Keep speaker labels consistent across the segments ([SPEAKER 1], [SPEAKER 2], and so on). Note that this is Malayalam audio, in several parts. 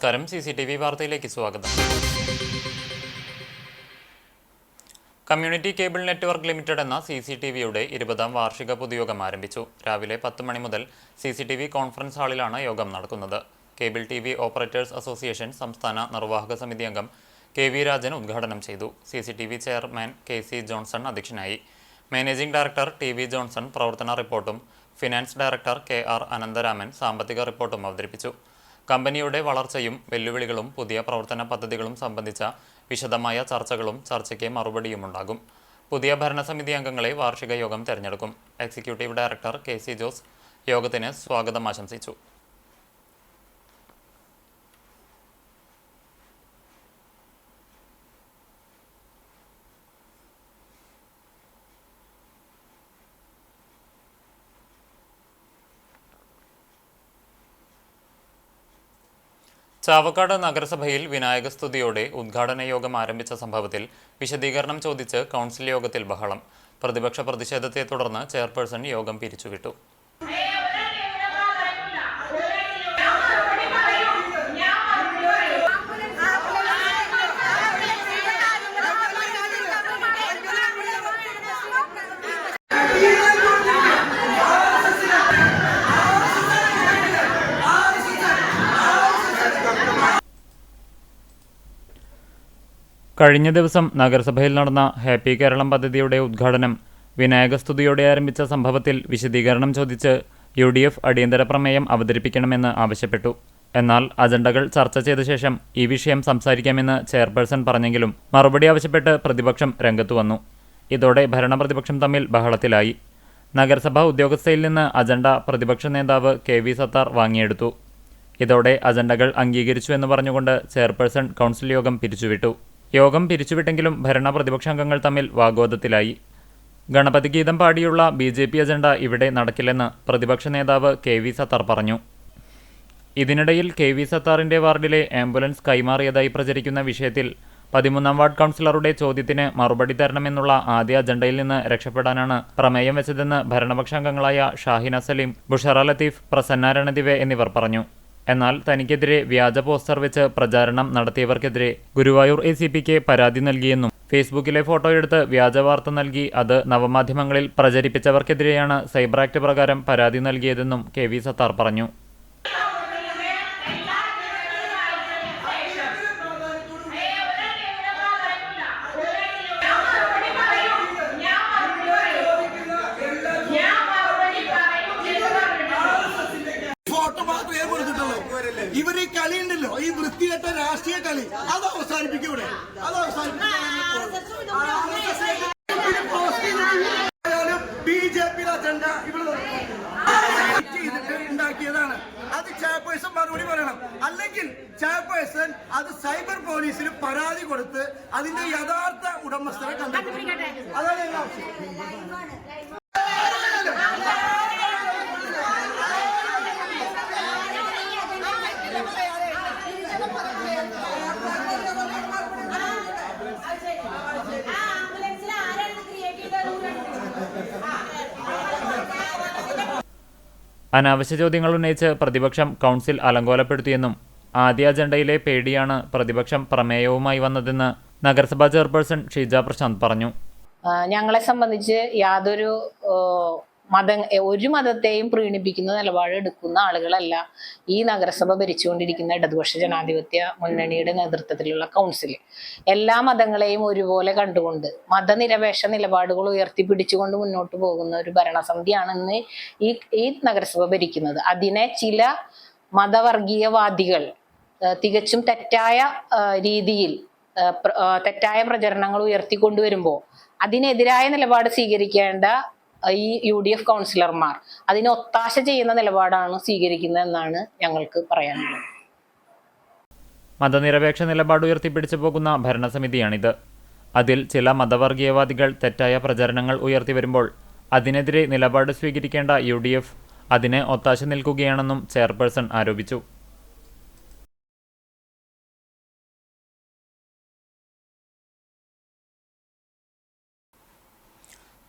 [SPEAKER 1] നമസ്കാരം. CCTV വാർത്തയിലേക്ക് സ്വാഗതം. കമ്മ്യൂണിറ്റി കേബിൾ നെറ്റ്വർക്ക് ലിമിറ്റഡ് എന്ന CCTVയുടെ 20ാം വാർഷിക പൊതുയോഗം ആരംഭിച്ചു. രാവിലെ 10 മണി മുതൽ CCTV കോൺഫറൻസ് ഹാളിലാണ് യോഗം നടക്കുന്നത്. കേബിൾ TV ഓപ്പറേറ്റേഴ്സ് അസോസിയേഷൻ സംസ്ഥാന നിർവാഹക സമിതി അംഗം KV രാജൻ ഉദ്ഘാടനം ചെയ്തു. CCTV ചെയർമാൻ KC ജോൺസൺ അധ്യക്ഷനായി. മാനേജിംഗ് ഡയറക്ടർ TV ജോൺസൺ പ്രവർത്തന റിപ്പോർട്ടും ഫിനാൻസ് ഡയറക്ടർ KR അനന്തരാമൻ സാമ്പത്തിക റിപ്പോർട്ടും അവതരിപ്പിച്ചു. കമ്പനിയുടെ വളർച്ചയും വെല്ലുവിളികളും പുതിയ പ്രവർത്തന പദ്ധതികളും സംബന്ധിച്ച വിശദമായ ചർച്ചകളും ചർച്ചയ്ക്ക് മറുപടിയുമുണ്ടാകും. പുതിയ ഭരണസമിതി അംഗങ്ങളെ വാർഷിക യോഗം തെരഞ്ഞെടുക്കും. എക്സിക്യൂട്ടീവ് ഡയറക്ടർ KC ജോസ് യോഗത്തിന് സ്വാഗതം ആശംസിച്ചു. ചാവക്കാട് നഗരസഭയിൽ വിനായകസ്തുതിയോടെ ഉദ്ഘാടന യോഗം ആരംഭിച്ച സംഭവത്തിൽ വിശദീകരണം ചോദിച്ച് കൗൺസിൽ യോഗത്തിൽ ബഹളം. പ്രതിപക്ഷ പ്രതിഷേധത്തെ തുടർന്ന് ചെയർപേഴ്സൺ യോഗം പിരിച്ചുവിട്ടു. കഴിഞ്ഞ ദിവസം നഗരസഭയിൽ നടന്ന ഹാപ്പി കേരളം പദ്ധതിയുടെ ഉദ്ഘാടനം വിനായകസ്തുതിയോടെ ആരംഭിച്ച സംഭവത്തിൽ വിശദീകരണം ചോദിച്ച് UDF അടിയന്തര പ്രമേയം അവതരിപ്പിക്കണമെന്ന് ആവശ്യപ്പെട്ടു. എന്നാൽ അജണ്ടകൾ ചർച്ച ചെയ്ത ശേഷം ഈ വിഷയം സംസാരിക്കാമെന്ന് ചെയർപേഴ്സൺ പറഞ്ഞെങ്കിലും മറുപടി ആവശ്യപ്പെട്ട് പ്രതിപക്ഷം രംഗത്തു വന്നു. ഇതോടെ ഭരണപ്രതിപക്ഷം തമ്മിൽ ബഹളത്തിലായി. നഗരസഭാ ഉദ്യോഗസ്ഥയിൽ നിന്ന് അജണ്ട പ്രതിപക്ഷ നേതാവ് KV സത്താർ വാങ്ങിയെടുത്തു. ഇതോടെ അജണ്ടകൾ അംഗീകരിച്ചു എന്ന് പറഞ്ഞുകൊണ്ട് ചെയർപേഴ്സൺ കൗൺസിൽ യോഗം പിരിച്ചുവിട്ടു. യോഗം പിരിച്ചുവിട്ടെങ്കിലും ഭരണ പ്രതിപക്ഷാംഗങ്ങൾ തമ്മിൽ വാഗ്വാദത്തിലായി. ഗണപതി ഗീതം പാടിയുള്ള BJP അജണ്ട ഇവിടെ നടക്കില്ലെന്ന് പ്രതിപക്ഷ നേതാവ് KV സത്താർ പറഞ്ഞു. ഇതിനിടയിൽ KV സത്താറിന്റെ വാർഡിലെ ആംബുലൻസ് കൈമാറിയതായി പ്രചരിക്കുന്ന വിഷയത്തിൽ 13ാം വാർഡ് കൗൺസിലറുടെ ചോദ്യത്തിന് മറുപടി തരണമെന്നുള്ള ആദ്യ അജണ്ടയിൽ നിന്ന് രക്ഷപ്പെടാനാണ് പ്രമേയം വെച്ചതെന്ന് ഭരണപക്ഷാംഗങ്ങളായ ഷാഹിന സലീം, ബുഷറ ലത്തീഫ്, പ്രസന്ന രണദിവെ എന്നിവർ പറഞ്ഞു. എന്നാൽ തനിക്കെതിരെ വ്യാജ പോസ്റ്റർ വെച്ച് പ്രചാരണം നടത്തിയവർക്കെതിരെ ഗുരുവായൂർ ACPക്ക് പരാതി നൽകിയെന്നും ഫേസ്ബുക്കിലെ ഫോട്ടോയെടുത്ത് വ്യാജ വാർത്ത നൽകി അത് നവമാധ്യമങ്ങളിൽ പ്രചരിപ്പിച്ചവർക്കെതിരെയാണ് സൈബർ ആക്ട് പ്രകാരം പരാതി നൽകിയതെന്നും KV സത്താർ പറഞ്ഞു.
[SPEAKER 2] ഇവര് ഈ കളി ഉണ്ടല്ലോ, ഈ വൃത്തികെട്ട രാഷ്ട്രീയ കളി, അത് അവസാനിപ്പിക്കൂടെ? BJP അജണ്ട ഇവിടെ ഉണ്ടാക്കിയതാണ്. അത് ചെയർപേഴ്സൺ മറുപടി പറയണം. അല്ലെങ്കിൽ ചെയർപേഴ്സൺ അത് സൈബർ പോലീസിന് പരാതി കൊടുത്ത് അതിന്റെ യഥാർത്ഥ ഉടമസ്ഥരെ കണ്ടെത്തും. അതാണ് ഞങ്ങൾ ആവശ്യം.
[SPEAKER 1] അനാവശ്യ ചോദ്യങ്ങൾ ഉന്നയിച്ച് പ്രതിപക്ഷം കൗൺസിൽ അലങ്കോലപ്പെടുത്തിയെന്നും ആദ്യ അജണ്ടയിലെ പേടിയാണ് പ്രതിപക്ഷം പ്രമേയവുമായി വന്നതെന്ന് നഗരസഭാ ചെയർപേഴ്സൺ ഷീജ പ്രശാന്ത് പറഞ്ഞു.
[SPEAKER 3] ഞങ്ങളെ സംബന്ധിച്ച് യാതൊരു ഒരു മതത്തെയും പ്രീണിപ്പിക്കുന്ന നിലപാട് എടുക്കുന്ന ആളുകളല്ല ഈ നഗരസഭ ഭരിച്ചുകൊണ്ടിരിക്കുന്ന ഇടതുപക്ഷ ജനാധിപത്യ മുന്നണിയുടെ നേതൃത്വത്തിലുള്ള കൗൺസിൽ. എല്ലാ മതങ്ങളെയും ഒരുപോലെ കണ്ടുകൊണ്ട് മതനിരപേക്ഷ നിലപാടുകൾ ഉയർത്തിപ്പിടിച്ചുകൊണ്ട് മുന്നോട്ട് പോകുന്ന ഒരു ഭരണസമിതിയാണ് ഇന്ന് ഈ നഗരസഭ ഭരിക്കുന്നത്. അതിനെ ചില മതവർഗീയവാദികൾ തികച്ചും തെറ്റായ രീതിയിൽ തെറ്റായ പ്രചരണങ്ങൾ ഉയർത്തിക്കൊണ്ടുവരുമ്പോൾ അതിനെതിരായ നിലപാട് സ്വീകരിക്കേണ്ട ഈ UDF കൗൺസിലർമാർ അതിന് ഒത്താശ ചെയ്യുന്ന നിലപാടാണ് സ്വീകരിക്കുന്നതെന്നാണ് ഞങ്ങൾക്ക് പറയാനുള്ളത്.
[SPEAKER 1] മതനിരപേക്ഷ നിലപാട് ഉയർത്തിപ്പിടിച്ചു പോകുന്ന ഭരണസമിതിയാണിത്. അതിൽ ചില മതവർഗീയവാദികൾ തെറ്റായ പ്രചരണങ്ങൾ ഉയർത്തിവരുമ്പോൾ അതിനെതിരെ നിലപാട് സ്വീകരിക്കേണ്ട UDF അതിനെ ഒത്താശ നിൽക്കുകയാണെന്നും ചെയർപേഴ്സൺ ആരോപിച്ചു.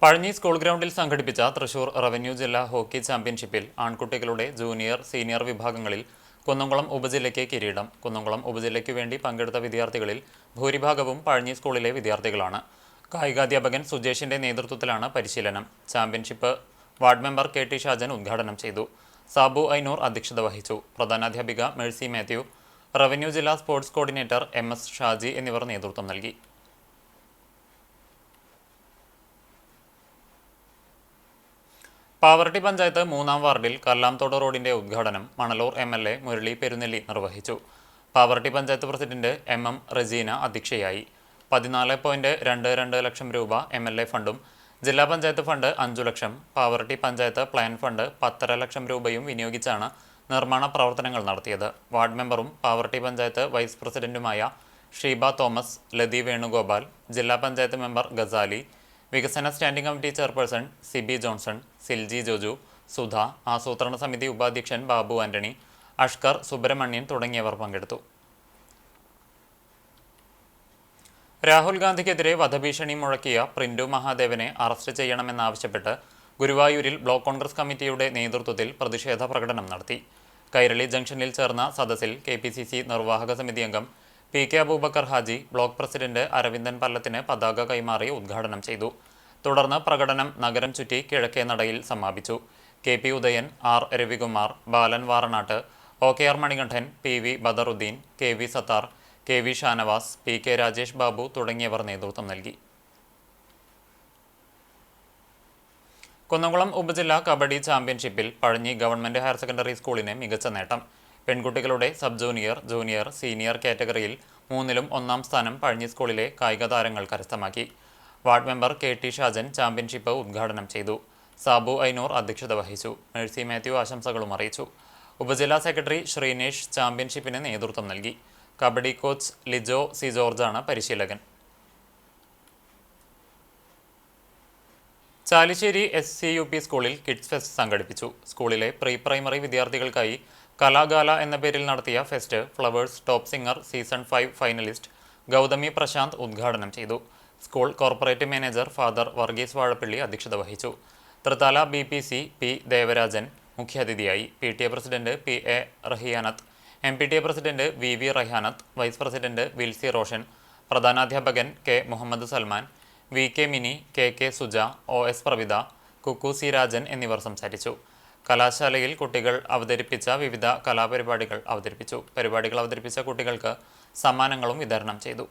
[SPEAKER 1] പഴഞ്ഞി സ്കൂൾ ഗ്രൗണ്ടിൽ സംഘടിപ്പിച്ച തൃശൂർ റവന്യൂ ജില്ലാ ഹോക്കി ചാമ്പ്യൻഷിപ്പിൽ ആൺകുട്ടികളുടെ ജൂനിയർ, സീനിയർ വിഭാഗങ്ങളിൽ കുന്നംകുളം ഉപജില്ലയ്ക്ക് കിരീടം. കുന്നംകുളം ഉപജില്ലയ്ക്കു വേണ്ടി പങ്കെടുത്ത വിദ്യാർത്ഥികളിൽ ഭൂരിഭാഗവും പഴഞ്ഞി സ്കൂളിലെ വിദ്യാർത്ഥികളാണ്. കായികാധ്യാപകൻ സുജേഷിന്റെ നേതൃത്വത്തിലാണ് പരിശീലനം. Championship ward member KT Shajan ഉദ്ഘാടനം ചെയ്തു. സാബു ഐനൂർ അധ്യക്ഷത വഹിച്ചു. പ്രധാനാധ്യാപിക മേഴ്സി മാത്യു, റവന്യൂ ജില്ലാ സ്പോർട്സ് കോർഡിനേറ്റർ MS ഷാജി എന്നിവർ നേതൃത്വം നൽകി. പാവർട്ടി പഞ്ചായത്ത് 3-ാം വാർഡിൽ കല്ലാംതോട് റോഡിന്റെ ഉദ്ഘാടനം മണലൂർ MLA മുരളി പെരുന്നെല്ലി നിർവഹിച്ചു. പാവർട്ടി പഞ്ചായത്ത് പ്രസിഡന്റ് MM റജീന അധ്യക്ഷയായി. 14.22 ലക്ഷം രൂപ MLA ഫണ്ടും ജില്ലാ panchayat fund 5 lakh, Pavaratty panchayat plan fund 10.5 lakh രൂപയും വിനിയോഗിച്ചാണ് നിർമ്മാണ പ്രവർത്തനങ്ങൾ നടത്തിയത്. വാർഡ് മെമ്പറും പാവർട്ടി പഞ്ചായത്ത് വൈസ് പ്രസിഡന്റുമായ ഷീബ തോമസ്, ലതി വേണുഗോപാൽ, ജില്ലാ പഞ്ചായത്ത് മെമ്പർ ഗസാലി, വികസന standing committee chairperson Sibi Johnson, Silji Joju, Sudha, ആസൂത്രണ സമിതി ഉപാധ്യക്ഷൻ ബാബു ആന്റണി, അഷ്കർ, സുബ്രഹ്മണ്യൻ തുടങ്ങിയവർ പങ്കെടുത്തു. രാഹുൽ ഗാന്ധിക്കെതിരെ വധഭീഷണി മുഴക്കിയ പ്രിന്റു മഹാദേവനെ അറസ്റ്റ് ചെയ്യണമെന്നാവശ്യപ്പെട്ട് ഗുരുവായൂരിൽ ബ്ലോക്ക് കോൺഗ്രസ് കമ്മിറ്റിയുടെ നേതൃത്വത്തിൽ പ്രതിഷേധ പ്രകടനം നടത്തി. കൈരളി ജംഗ്ഷനിൽ ചേർന്ന സദസ്സിൽ KPCC നിർവാഹക സമിതി അംഗം PK Aboobacker Haji block president Aravindan പല്ലത്തിന് പതാക കൈമാറി ഉദ്ഘാടനം ചെയ്തു. തുടർന്ന് പ്രകടനം നഗരം ചുറ്റി കിഴക്കേ നടയിൽ സമാപിച്ചു. KP ഉദയൻ, R രവികുമാർ, ബാലൻ Varanattu, OKR Manikandan, PV Badaruddin, KV Sattar, KV Shanavas, PK Rajesh Babu തുടങ്ങിയവർ നേതൃത്വം നൽകി. കുന്നംകുളം ഉപജില്ലാ കബഡി ചാമ്പ്യൻഷിപ്പിൽ പഴഞ്ഞി ഗവൺമെന്റ് ഹയർ സെക്കൻഡറി സ്കൂളിന് മികച്ച നേട്ടം. പെൺകുട്ടികളുടെ സബ് ജൂനിയർ, ജൂനിയർ, സീനിയർ കാറ്റഗറിയിൽ 3-ലും 1-ാം സ്ഥാനം പഴഞ്ഞി സ്കൂളിലെ കായിക താരങ്ങൾ കരസ്ഥമാക്കി. Ward member KT Shajan championship ഉദ്ഘാടനം ചെയ്തു. സാബു ഐനൂർ അധ്യക്ഷത വഹിച്ചു. മേഴ്സി മാത്യു ആശംസകളും അറിയിച്ചു. ഉപജില്ലാ സെക്രട്ടറി ശ്രീനേഷ് ചാമ്പ്യൻഷിപ്പിന് നേതൃത്വം നൽകി. കബഡി കോച്ച് ലിജോ സി ജോർജാണ് പരിശീലകൻ. ചാലിശ്ശേരി SCUP സ്കൂളിൽ കിഡ്സ് ഫെസ്റ്റ് സംഘടിപ്പിച്ചു. സ്കൂളിലെ പ്രീ പ്രൈമറി വിദ്യാർത്ഥികൾക്കായി കലാഗാല എന്ന പേരിൽ നടത്തിയ fest Flowers Top Singer season 5 finalist Gouthami Prasanth ഉദ്ഘാടനം ചെയ്തു. School corporate manager father Varghese Vazhappally അധ്യക്ഷത വഹിച്ചു. തൃത്താല BPC P ദേവരാജൻ മുഖ്യാതിഥിയായി. PTA president PA Rahiyanath, MPTA president VV Rahiyanath, vice president Wilsy Roshan, പ്രധാനാധ്യാപകൻ K Muhammad Salman, VK Mini, KK Suja, OS Pravitha, Kuku C Rajan എന്നിവർ സംസാരിച്ചു. കലാശാലയിൽ കുട്ടികൾ അവതരിപ്പിച്ച വിവിധ കലാപരിപാടികൾ അവതരിപ്പിച്ചു. പരിപാടികൾ അവതരിപ്പിച്ച കുട്ടികൾക്ക് സമ്മാനങ്ങളും വിതരണം ചെയ്തു.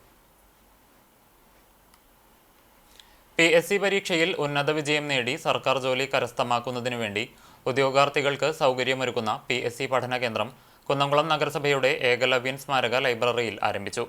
[SPEAKER 1] PSC പരീക്ഷയിൽ ഉന്നത വിജയം നേടി സർക്കാർ ജോലി കരസ്ഥമാക്കുന്നതിനു വേണ്ടി ഉദ്യോഗാർത്ഥികൾക്ക് സൗകര്യമൊരുക്കുന്ന PSC പഠന കേന്ദ്രം കുന്നംകുളം നഗരസഭയുടെ ഏകലവ്യൻ സ്മാരക ലൈബ്രറിയിൽ ആരംഭിച്ചു.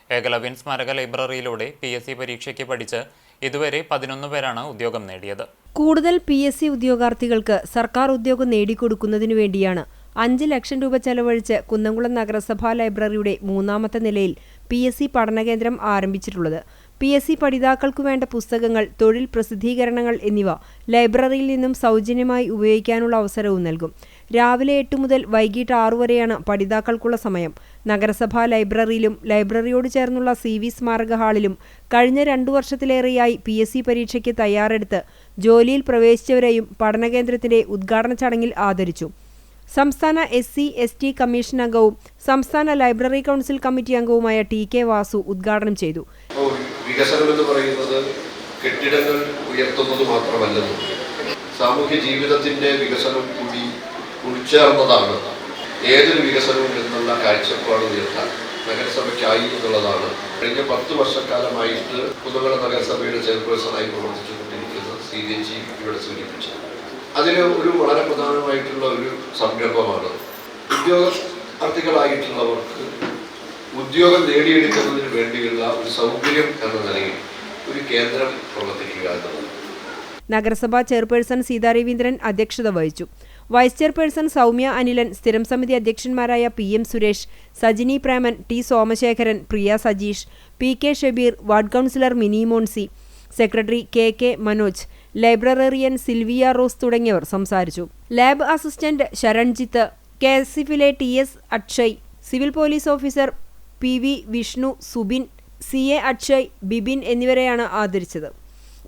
[SPEAKER 1] ഏകലവ്യൻ സ്മാരക ലൈബ്രറിയിലൂടെ PSC പരീക്ഷയ്ക്ക് പഠിച്ച് ഇതുവരെ 11 പേരാണ് ഉദ്യോഗം നേടിയത്.
[SPEAKER 4] കൂടുതൽ PSC ഉദ്യോഗാർത്ഥികൾക്ക് സർക്കാർ ഉദ്യോഗം നേടിക്കൊടുക്കുന്നതിനു വേണ്ടിയാണ് 5 ലക്ഷം രൂപ ചെലവഴിച്ച് കുന്നംകുളം നഗരസഭാ ലൈബ്രറിയുടെ 3ാമത്തെ നിലയിൽ PSC പഠനകേന്ദ്രം ആരംഭിച്ചിട്ടുള്ളത്. PSC പഠിതാക്കൾക്കു വേണ്ട പുസ്തകങ്ങൾ, തൊഴിൽ പ്രസിദ്ധീകരണങ്ങൾ എന്നിവ ലൈബ്രറിയിൽ നിന്നും സൗജന്യമായി ഉപയോഗിക്കാനുള്ള അവസരവും നൽകും. രാവിലെ 8 മുതൽ വൈകിട്ട് 6 വരെയാണ് പഠിതാക്കൾക്കുള്ള സമയം. നഗരസഭാ ലൈബ്രറിയിലും ലൈബ്രറിയോട് ചേർന്നുള്ള CV സ്മാരക ഹാളിലും കഴിഞ്ഞ 2 വർഷത്തിലേറെയായി PSC പരീക്ഷയ്ക്ക് തയ്യാറെടുത്ത് ജോലിയിൽ പ്രവേശിച്ചവരെയും പഠനകേന്ദ്രത്തിന്റെ ഉദ്ഘാടന ചടങ്ങിൽ ആദരിച്ചു. സംസ്ഥാന SC/ST കമ്മീഷൻ അംഗവും സംസ്ഥാന ലൈബ്രറി കൗൺസിൽ കമ്മിറ്റി അംഗവുമായ TK വാസു ഉദ്ഘാടനം ചെയ്തു.
[SPEAKER 5] വികസനം എന്ന് പറയുന്നത് കെട്ടിടങ്ങൾ ഉയർത്തുന്നത് മാത്രമല്ലെന്നും സാമൂഹ്യ ജീവിതത്തിന്റെ വികസനം കൂടി ഉൾച്ചേർന്നതാണ് ഏതൊരു വികസനവും എന്നുള്ള കാഴ്ചപ്പാട് ഉയർത്താൻ നഗരസഭയ്ക്കായി എന്നുള്ളതാണ് കഴിഞ്ഞ 10 വർഷക്കാലമായിട്ട് കുന്നംകുളം നഗരസഭയുടെ ചെയർപേഴ്സണായി പ്രവർത്തിച്ചുകൊണ്ടിരിക്കുന്ന CJ ഇവിടെ സൂചിപ്പിച്ചത്. അതിൽ ഒരു വളരെ പ്രധാനമായിട്ടുള്ള ഒരു സംരംഭമാണ് ഉദ്യോഗാർത്ഥികളായിട്ടുള്ളവർക്ക് ഉദ്യോഗം നേടിയെടുക്കുന്നതിന് വേണ്ടിയുള്ള ഒരു സൗകര്യം എന്ന നിലയിൽ ഒരു കേന്ദ്രം പ്രവർത്തിക്കുക എന്നുള്ളത്.
[SPEAKER 4] നഗരസഭാ ചെയർപേഴ്സൺ സീതാ രവീന്ദ്രൻ അധ്യക്ഷത വഹിച്ചു. വൈസ് ചെയർപേഴ്സൺ സൗമ്യ അനിലൻ, സ്ഥിരം സമിതി അധ്യക്ഷന്മാരായ PM Suresh, Sajini Preman, T Somasekharan, Priya Sajeesh, PK Shabeer, ward councillor Mini Moncy, secretary KK Manoj, librarian Silvia Rose തുടങ്ങിയവർ സംസാരിച്ചു. ലാബ് അസിസ്റ്റന്റ് ശരൺജിത്ത്, KSFിലെ TS Akshay, civil police officer PV Vishnu, Subin, CA Akshay, Bibin എന്നിവരെയാണ് ആദരിച്ചത്.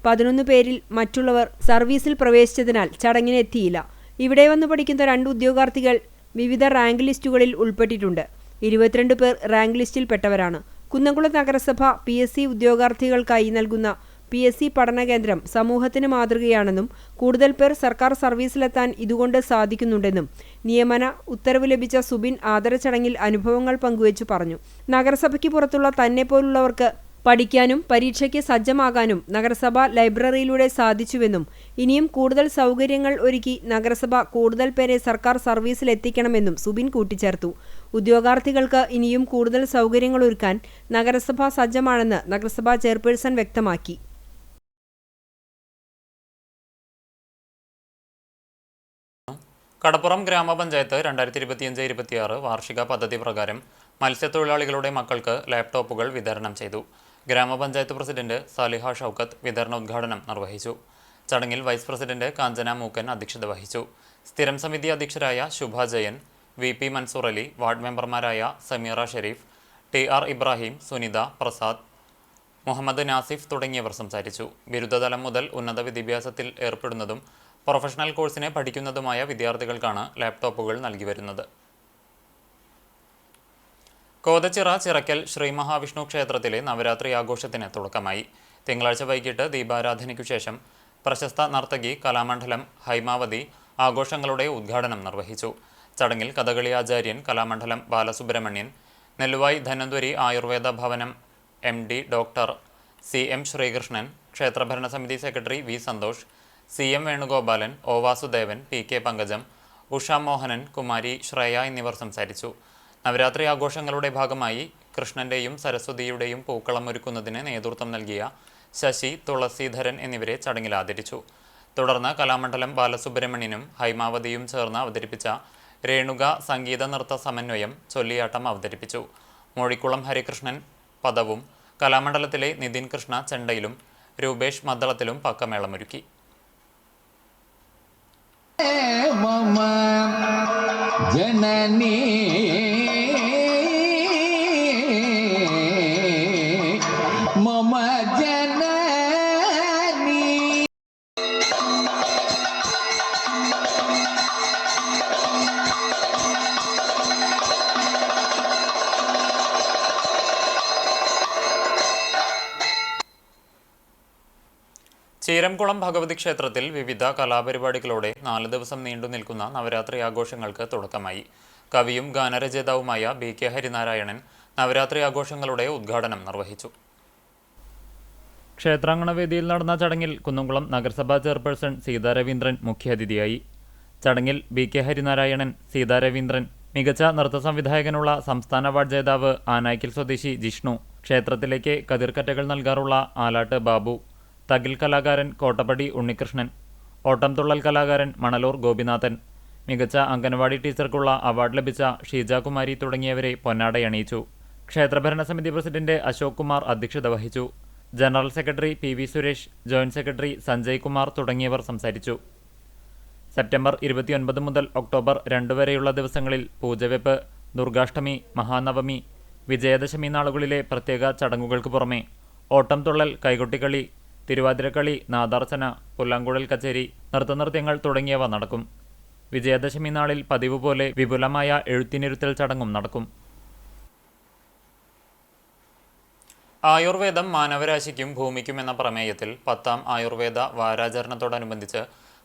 [SPEAKER 4] 11 പേരിൽ മറ്റുള്ളവർ സർവീസിൽ പ്രവേശിച്ചതിനാൽ ചടങ്ങിന് എത്തിയില്ല. ഇവിടെ വന്ന് പഠിക്കുന്ന 2 ഉദ്യോഗാർത്ഥികൾ വിവിധ റാങ്ക് ലിസ്റ്റുകളിൽ ഉൾപ്പെട്ടിട്ടുണ്ട്. 22 പേർ റാങ്ക് ലിസ്റ്റിൽപ്പെട്ടവരാണ്. കുന്നംകുളം നഗരസഭ PSC ഉദ്യോഗാർത്ഥികൾക്കായി നൽകുന്ന PSC പഠനകേന്ദ്രം സമൂഹത്തിന് മാതൃകയാണെന്നും കൂടുതൽ പേർ സർക്കാർ സർവീസിലെത്താൻ ഇതുകൊണ്ട് സാധിക്കുന്നുണ്ടെന്നും നിയമന ഉത്തരവ് ലഭിച്ച സുബിൻ ആദരചടങ്ങിൽ അനുഭവങ്ങൾ പങ്കുവച്ചു പറഞ്ഞു. നഗരസഭയ്ക്ക് പുറത്തുള്ള തന്നെപ്പോലുള്ളവർക്ക് പഠിക്കാനും പരീക്ഷയ്ക്ക് സജ്ജമാകാനും നഗരസഭ ലൈബ്രറിയിലൂടെ സാധിച്ചുവെന്നും ഇനിയും കൂടുതൽ സൗകര്യങ്ങൾ ഒരുക്കി നഗരസഭ കൂടുതൽ പേരെ സർക്കാർ സർവീസിലെത്തിക്കണമെന്നും സുബിൻ കൂട്ടിച്ചേർത്തു. ഉദ്യോഗാർത്ഥികൾക്ക് ഇനിയും കൂടുതൽ സൗകര്യങ്ങൾ ഒരുക്കാൻ നഗരസഭ സജ്ജമാണെന്ന് നഗരസഭാ ചെയർപേഴ്സൺ വ്യക്തമാക്കി.
[SPEAKER 1] കടപ്പുറം ഗ്രാമപഞ്ചായത്ത് 2025-26 വാർഷിക പദ്ധതി പ്രകാരം മത്സ്യത്തൊഴിലാളികളുടെ മക്കൾക്ക് ലാപ്ടോപ്പുകൾ വിതരണം ചെയ്തു. ഗ്രാമപഞ്ചായത്ത് പ്രസിഡന്റ് സാലിഹ ഷൗക്കത്ത് വിതരണോദ്ഘാടനം നിർവഹിച്ചു. ചടങ്ങിൽ വൈസ് പ്രസിഡന്റ് കാഞ്ചന മൂക്കൻ അധ്യക്ഷത വഹിച്ചു. സ്ഥിരം സമിതി അധ്യക്ഷരായ ശുഭ ജയൻ, VP മൻസൂർ അലി, വാർഡ് മെമ്പർമാരായ സമീറ ഷെരീഫ്, TR ഇബ്രാഹിം, സുനിത, പ്രസാദ്, മുഹമ്മദ് നാസിഫ് തുടങ്ങിയവർ സംസാരിച്ചു. ബിരുദതലം മുതൽ ഉന്നത വിദ്യാഭ്യാസത്തിൽ ഏർപ്പെടുന്നതും പ്രൊഫഷണൽ കോഴ്സിനെ പഠിക്കുന്നതുമായ വിദ്യാർത്ഥികൾക്കാണ് ലാപ്ടോപ്പുകൾ നൽകി വരുന്നത്. കോതച്ചിറ ചിറക്കൽ ശ്രീ മഹാവിഷ്ണു ക്ഷേത്രത്തിലെ നവരാത്രി ആഘോഷത്തിന് തുടക്കമായി. തിങ്കളാഴ്ച വൈകിട്ട് ദീപാരാധനയ്ക്കു ശേഷം പ്രശസ്ത നർത്തകി കലാമണ്ഡലം ഹൈമാവതി ആഘോഷങ്ങളുടെ ഉദ്ഘാടനം നിർവഹിച്ചു. ചടങ്ങിൽ കഥകളി ആചാര്യൻ Kalamandalam Balasubramanian, Nelluvai Dhanvantari Ayurveda Bhavanam MD doctor CM Sreekrishnan, ക്ഷേത്രഭരണസമിതി secretary V Santhosh, CM Venugopalan, O Vasudevan, PK Pankajam, Usha Mohanan, Kumari Shreya എന്നിവർ സംസാരിച്ചു. നവരാത്രി ആഘോഷങ്ങളുടെ ഭാഗമായി കൃഷ്ണന്റെയും സരസ്വതിയുടെയും പൂക്കളം ഒരുക്കുന്നതിന് നേതൃത്വം നൽകിയ ശശി, തുളസീധരൻ എന്നിവരെ ചടങ്ങിൽ ആദരിച്ചു. തുടർന്ന് കലാമണ്ഡലം ബാലസുബ്രഹ്മണ്യനും ഹൈമാവതിയും ചേർന്ന് അവതരിപ്പിച്ച രേണുക സംഗീത നൃത്ത സമന്വയം ചൊല്ലിയാട്ടം അവതരിപ്പിച്ചു. മോഴിക്കുളം ഹരികൃഷ്ണൻ പദവും കലാമണ്ഡലത്തിലെ നിതിൻ കൃഷ്ണ ചെണ്ടയിലും രൂപേഷ് മദ്ദളത്തിലും പക്കമേളമൊരുക്കി.
[SPEAKER 6] മമ ജനനീ മമ ജനനീ.
[SPEAKER 1] ചീരംകുളം ഭഗവതി ക്ഷേത്രത്തിൽ വിവിധ കലാപരിപാടികളോടെ 4 ദിവസം നീണ്ടു നിൽക്കുന്ന നവരാത്രി ആഘോഷങ്ങൾക്ക് തുടക്കമായി. കവിയും ഗാനരചയിതാവുമായ BK ഹരിനാരായണൻ നവരാത്രി ആഘോഷങ്ങളുടെ ഉദ്ഘാടനം നിർവഹിച്ചു. ക്ഷേത്രാങ്കണവേദിയിൽ നടന്ന ചടങ്ങിൽ കുന്നംകുളം നഗരസഭാ ചെയർപേഴ്സൺ സീതാ രവീന്ദ്രൻ മുഖ്യാതിഥിയായി. ചടങ്ങിൽ BK ഹരിനാരായണൻ, സീതാ രവീന്ദ്രൻ, മികച്ച നൃത്ത സംവിധായകനുള്ള സംസ്ഥാന അവാർഡ് ജേതാവ് ആനായ്ക്കൽ സ്വദേശി ജിഷ്ണു, ക്ഷേത്രത്തിലേക്ക് കതിർക്കറ്റകൾ നൽകാറുള്ള ആലാട്ട് ബാബു, തകിൽ കലാകാരൻ കോട്ടപ്പടി ഉണ്ണികൃഷ്ണൻ, ഓട്ടംതുള്ളൽ കലാകാരൻ മണലൂർ ഗോപിനാഥൻ, മികച്ച അംഗനവാടി ടീച്ചർക്കുള്ള അവാർഡ് ലഭിച്ച ഷീജാകുമാരി തുടങ്ങിയവരെ പൊന്നാടയണിയിച്ചു. ക്ഷേത്രഭരണസമിതി പ്രസിഡന്റ് അശോക് കുമാർ അധ്യക്ഷത വഹിച്ചു. General secretary PV Suresh, joint secretary Sanjay Kumar തുടങ്ങിയവർ സംസാരിച്ചു. സെപ്റ്റംബർ 29 മുതൽ ഒക്ടോബർ 2 വരെയുള്ള ദിവസങ്ങളിൽ പൂജവെപ്പ്, ദുർഗാഷ്ടമി, മഹാനവമി, വിജയദശമി നാളുകളിലെ പ്രത്യേക ചടങ്ങുകൾക്ക് പുറമെ ഓട്ടംതുള്ളൽ, കൈകൊട്ടിക്കളി, തിരുവാതിരക്കളി, നാദാർച്ചന, പുല്ലാങ്കുഴൽ കച്ചേരി, നൃത്തനൃത്യങ്ങൾ തുടങ്ങിയവ നടക്കും. വിജയദശമി നാളിൽ പതിവ് പോലെ വിപുലമായ എഴുത്തിനിരുത്തൽ ചടങ്ങും നടക്കും. ആയുർവേദം മാനവരാശിക്കും ഭൂമിക്കും എന്ന പ്രമേയത്തിൽ 10ാം ആയുർവേദ വാരാചരണത്തോടനുബന്ധിച്ച്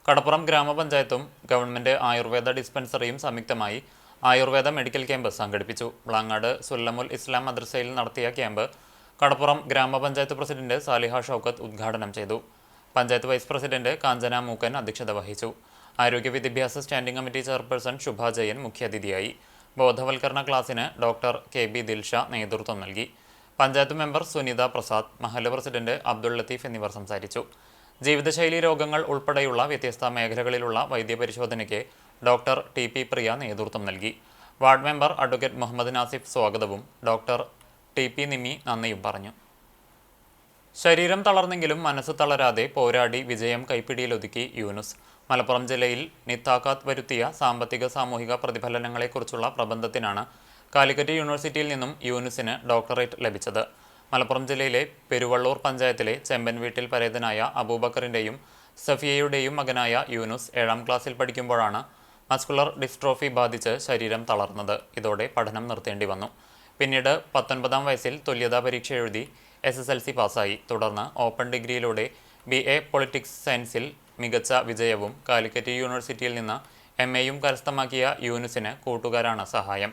[SPEAKER 1] കടപ്പുറം ഗ്രാമപഞ്ചായത്തും ഗവൺമെന്റ് ആയുർവേദ ഡിസ്പെൻസറിയും സംയുക്തമായി ആയുർവേദ മെഡിക്കൽ ക്യാമ്പ് സംഘടിപ്പിച്ചു. ബ്ലാങ്ങാട് സുല്ലമുൽ ഇസ്ലാം മദ്രസയിൽ നടത്തിയ ക്യാമ്പ് കടപ്പുറം ഗ്രാമപഞ്ചായത്ത് പ്രസിഡന്റ് സാലിഹ ഷൗക്കത്ത് ഉദ്ഘാടനം ചെയ്തു. പഞ്ചായത്ത് വൈസ് പ്രസിഡന്റ് കാഞ്ചന മൂക്കൻ അധ്യക്ഷത വഹിച്ചു. ആരോഗ്യ വിദ്യാഭ്യാസ സ്റ്റാൻഡിംഗ് കമ്മിറ്റി ചെയർപേഴ്സൺ ശുഭ ജയൻ മുഖ്യാതിഥിയായി. ബോധവൽക്കരണ ക്ലാസിന് ഡോക്ടർ KB ദിൽഷ നേതൃത്വം നൽകി. പഞ്ചായത്ത് മെമ്പർ സുനിത പ്രസാദ്, മഹല്ല് പ്രസിഡന്റ് അബ്ദുൾ ലത്തീഫ് എന്നിവർ സംസാരിച്ചു. ജീവിതശൈലി രോഗങ്ങൾ ഉൾപ്പെടെയുള്ള വ്യത്യസ്ത മേഖലകളിലുള്ള വൈദ്യപരിശോധനയ്ക്ക് ഡോക്ടർ TP പ്രിയ നേതൃത്വം നൽകി. Ward member advocate Muhammad Nasif സ്വാഗതവും ഡോക്ടർ TP നിമി നന്ദിയും പറഞ്ഞു. ശരീരം തളർന്നെങ്കിലും മനസ്സ് തളരാതെ പോരാടി വിജയം കൈപ്പിടിയിലൊതുക്കി യൂനുസ്. മലപ്പുറം ജില്ലയിൽ നിത്താക്കാത്ത് വരുത്തിയ സാമ്പത്തിക സാമൂഹിക പ്രതിഫലനങ്ങളെക്കുറിച്ചുള്ള പ്രബന്ധത്തിനാണ് കാലിക്കറ്റ് യൂണിവേഴ്സിറ്റിയിൽ നിന്നും യൂനുസിന് ഡോക്ടറേറ്റ് ലഭിച്ചത്. മലപ്പുറം ജില്ലയിലെ പെരുവള്ളൂർ പഞ്ചായത്തിലെ ചെമ്പൻ വീട്ടിൽ പരേതനായ അബൂബക്കറിൻ്റെയും സഫിയയുടെയും മകനായ യൂനുസ് 7ാം ക്ലാസ്സിൽ പഠിക്കുമ്പോഴാണ് മസ്കുലർ ഡിസ്ട്രോഫി ബാധിച്ച് ശരീരം തളർന്നത്. ഇതോടെ പഠനം നിർത്തേണ്ടി വന്നു. പിന്നീട് 19-ാം വയസ്സിൽ തുല്യതാ പരീക്ഷ എഴുതി SSLC പാസ്സായി. തുടർന്ന് ഓപ്പൺ ഡിഗ്രിയിലൂടെ BA പൊളിറ്റിക്സ് സയൻസിൽ മികച്ച വിജയവും കാലിക്കറ്റ് യൂണിവേഴ്സിറ്റിയിൽ നിന്ന് MAയും കരസ്ഥമാക്കിയ യൂനുസിന് കൂട്ടുകാരാണ് സഹായം.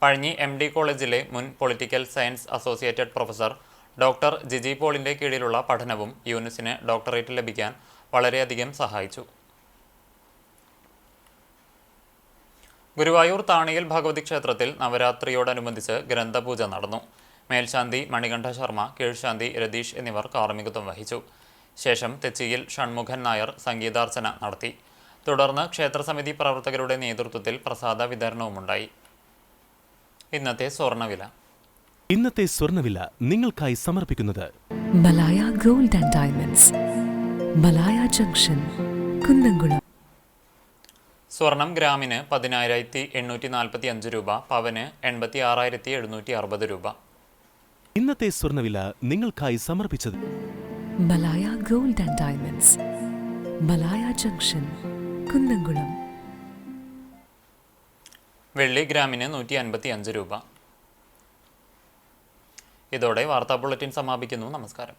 [SPEAKER 1] പഴഞ്ഞി MD കോളേജിലെ മുൻ political science associated professor doctor Jiji പോളിന്റെ കീഴിലുള്ള പഠനവും യൂനുസിന് ഡോക്ടറേറ്റ് ലഭിക്കാൻ വളരെയധികം സഹായിച്ചു. ഗുരുവായൂർ താണിയിൽ ഭഗവതി ക്ഷേത്രത്തിൽ നവരാത്രിയോടനുബന്ധിച്ച് ഗ്രന്ഥപൂജ നടന്നു. മേൽശാന്തി മണികണ്ഠ ശർമ്മ, കീഴ്ശാന്തി രതീഷ് എന്നിവർ കാർമ്മികത്വം വഹിച്ചു. ശേഷം തെച്ചിയിൽ ഷൺമുഖൻ നായർ സംഗീതാർച്ചന നടത്തി. തുടർന്ന് ക്ഷേത്രസമിതി പ്രവർത്തകരുടെ നേതൃത്വത്തിൽ പ്രസാദ വിതരണവുമുണ്ടായി. ഇന്നത്തെ സ്വർണ്ണവില
[SPEAKER 7] നിങ്ങൾക്കായി സമർപ്പിക്കുന്നത്
[SPEAKER 8] Malaya gold and diamonds, Malaya junction, Kunnamkulam.
[SPEAKER 1] സ്വർണം ഗ്രാമിന് 10,845 രൂപ, പവന് 86,760 രൂപ.
[SPEAKER 7] ഇന്നത്തെ സ്വർണ്ണവില നിങ്ങൾക്കായി സമർപ്പിച്ചത്
[SPEAKER 8] Malaya gold and diamonds, Malaya junction, Kunnamkulam.
[SPEAKER 1] വെള്ളി ഗ്രാമിന് 155 രൂപ. ഇതോടെ വാർത്താ ബുള്ളറ്റിൻ സമാപിക്കുന്നു. നമസ്കാരം.